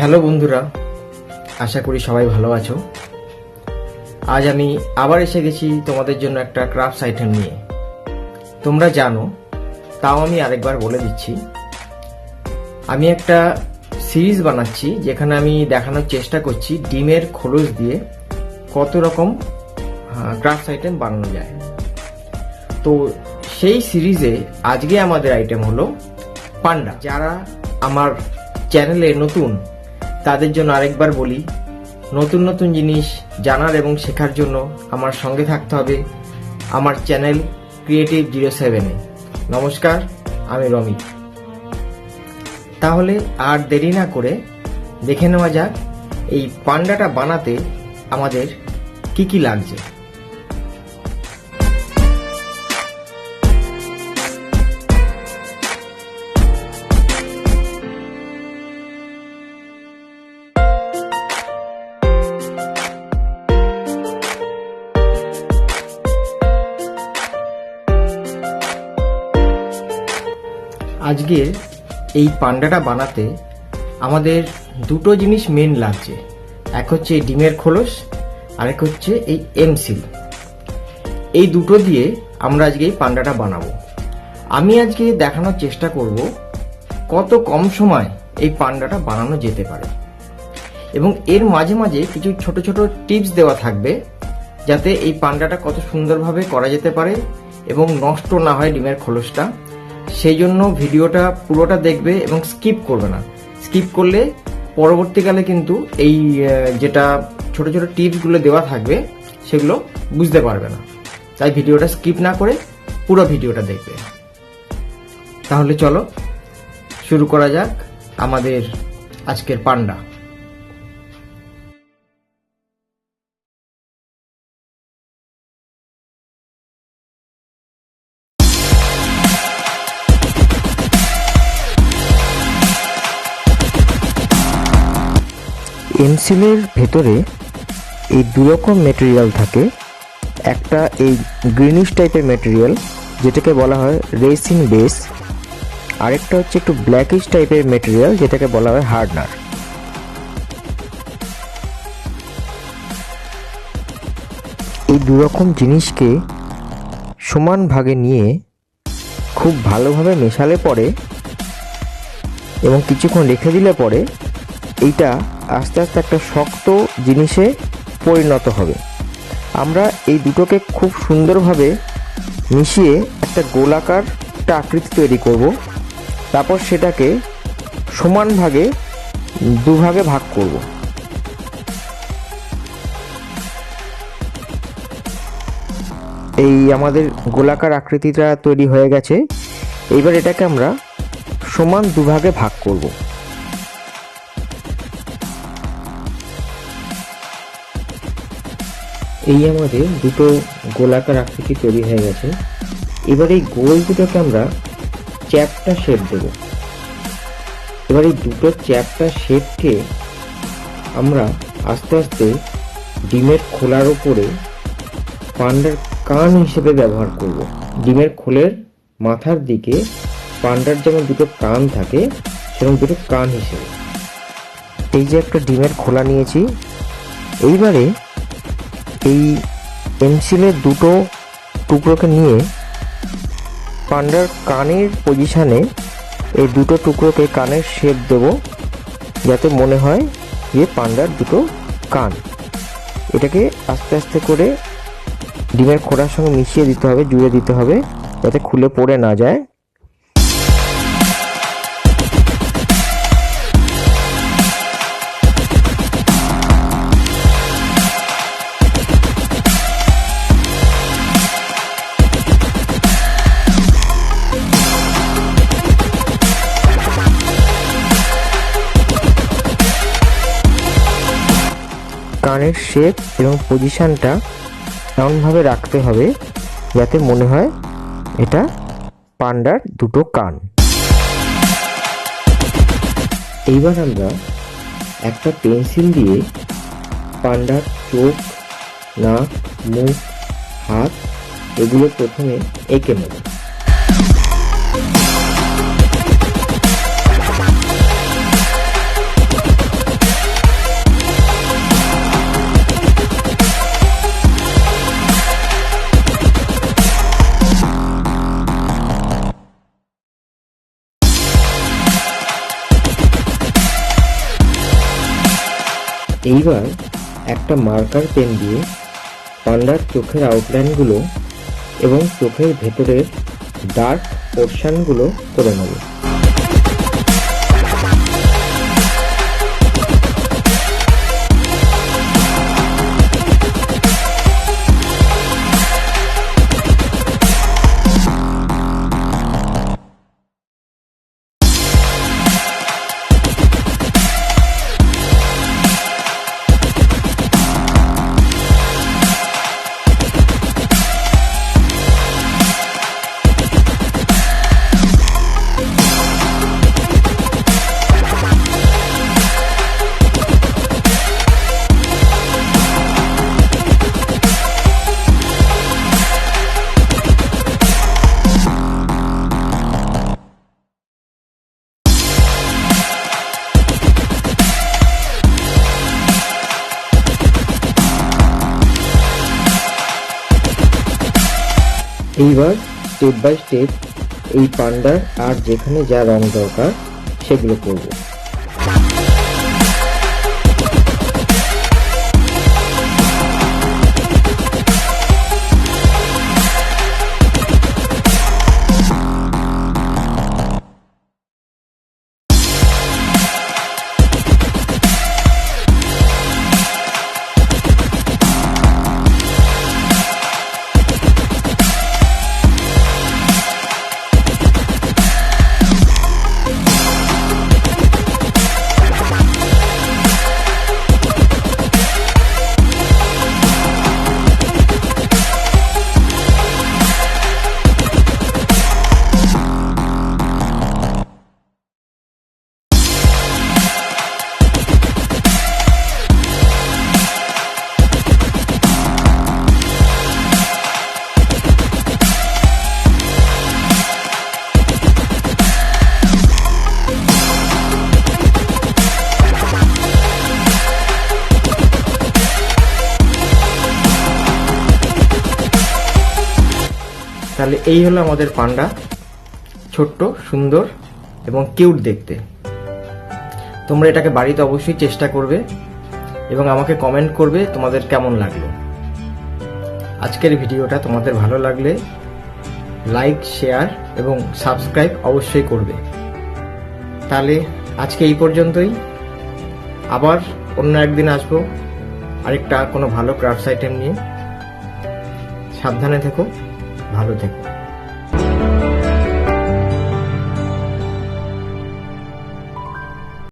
Hello বন্ধুরা, আশা করি সবাই ভালো আছো। আজ আমি আবার এসে গেছি তোমাদের জন্য একটা ক্রাফটস আইটেম নিয়ে। তোমরা জানো, তাও আমি আরেকবার বলে দিচ্ছি, আমি একটা সিরিজ বানাচ্ছি যেখানে আমি দেখানোর চেষ্টা করছি ডিমের খোলস দিয়ে কত রকম ক্রাফটস আইটেম বানানো যায়। তো সেই সিরিজে আজকে আমাদের আইটেম হলো পান্ডা। যারা আমার চ্যানেলে নতুন তাদের জন্য আরেকবার বলি, নতুন নতুন জিনিস জানার এবং শেখার জন্য আমার সঙ্গে থাকতে হবে আমার চ্যানেল ক্রিয়েটিভ 07-এ। নমস্কার, আমি রমিত। তাহলে আর দেরি না করে দেখে নেওয়া যাক এই পান্ডাটা বানাতে আমাদের কি কি লাগছে। আজকে এই পান্ডাটা বানাতে আমাদের দুটো জিনিস মেন লাগছে, এক হচ্ছে এই ডিমের খোলস আর এক হচ্ছে এই এমসিল। এই দুটো দিয়ে আমরা আজকে এই পান্ডাটা বানাবো। আমি আজকে দেখানোর চেষ্টা করব কত কম সময় এই পান্ডাটা বানানো যেতে পারে, এবং এর মাঝে মাঝে কিছু ছোট ছোট টিপস দেওয়া থাকবে যাতে এই পান্ডাটা কত সুন্দরভাবে করা যেতে পারে এবং নষ্ট না হয় ডিমের খোলসটা। সেই জন্য ভিডিওটা পুরোটা দেখবে এবং স্কিপ করবে না। স্কিপ করলে পরবর্তীকালে কিন্তু এই যেটা ছোট ছোট টিপসগুলো দেওয়া থাকবে সেগুলো বুঝতে পারবে না। তাই ভিডিওটা স্কিপ না করে পুরো ভিডিওটা দেখবে। তাহলে চলো শুরু করা যাক আমাদের আজকের পান্ডা। এমসিলের ভেতরে এই দুরকম মেটেরিয়াল থাকে। একটা এই গ্রিনিশ টাইপের মেটেরিয়াল যেটাকে বলা হয় রেসিন বেস, আরেকটা হচ্ছে একটু ব্ল্যাকিশ টাইপের মেটেরিয়াল যেটাকে বলা হয় হার্ডনার। এই দুরকম জিনিসকে সমান ভাগে নিয়ে খুব ভালোভাবে মেশালে পরে এবং কিছুক্ষণ রেখে দিলে পরে এইটা আস্তে আস্তে একটা শক্ত জিনিসে পরিণত হবে। আমরা এই দুটোকে খুব সুন্দরভাবে মিশিয়ে একটা গোলাকার একটা আকৃতি তৈরি করব। তারপর সেটাকে সমান ভাগে দুভাগে ভাগ করব। এই আমাদের গোলাকার আকৃতিটা তৈরি হয়ে গেছে। এইবার এটাকে আমরা সমান দুভাগে ভাগ করব। এই আমাদের দুটো গোলাকার আকৃতি তৈরি হয়ে গেছে। এবার এই গোল দুটোকে আমরা চ্যাপ্টা শেপ দেব। এবার এই দুটো চ্যাপ্টা শেপকে আমরা আস্তে আস্তে ডিমের খোলার উপরে পান্ডার কান হিসেবে ব্যবহার করব। ডিমের খোলের মাথার দিকে পান্ডার যেমন দুটো কান থাকে সেরকম দুটো কান হিসেবে। এই যে একটা ডিমের খোলা নিয়েছি, এইবারে এই পেন্সিলের দুটো টুকরোকে নিয়ে পান্ডার কানের পজিশানে এই দুটো টুকরোকে কানের শেপ দেব যাতে মনে হয় যে পান্ডার দুটো কান। এটাকে আস্তে আস্তে করে ডিমের খোলার সঙ্গে মিশিয়ে দিতে হবে, জুড়ে দিতে হবে যাতে খুলে পড়ে না যায়। কানের শেপ এবং পজিশনটা এমনভাবে রাখতে হবে যাতে মনে হয় এটা পান্ডার দুটো কান। এইবার আমরা একটা পেন্সিল দিয়ে পান্ডার চোখ, নাক, মুখ, হাত এগুলো প্রথমে এঁকে নেব। এইবার একটা মার্কার পেন দিয়ে পান্ডার চোখের আউটলাইনগুলো এবং চোখের ভেতরের ডার্ক পোর্শনগুলো করে নেব। এইবার স্টেপ বাই স্টেপ এই পান্ডার আর যেখানে যা রং দরকার সেগুলো করব। তাহলে এই হলো আমাদের পান্ডা, ছোট্ট, সুন্দর এবং কিউট দেখতে। তোমরা এটাকে বাড়িতে অবশ্যই চেষ্টা করবে এবং আমাকে কমেন্ট করবে তোমাদের কেমন লাগলো। আজকের ভিডিওটা তোমাদের ভালো লাগলে লাইক, শেয়ার এবং সাবস্ক্রাইব অবশ্যই করবে। তাহলে আজকে এই পর্যন্তই, আবার অন্য একদিন আসবো আরেকটা কোনো ভালো ক্রাফটস আইটেম নিয়ে। সাবধানে থেকো, ভালো থেকো।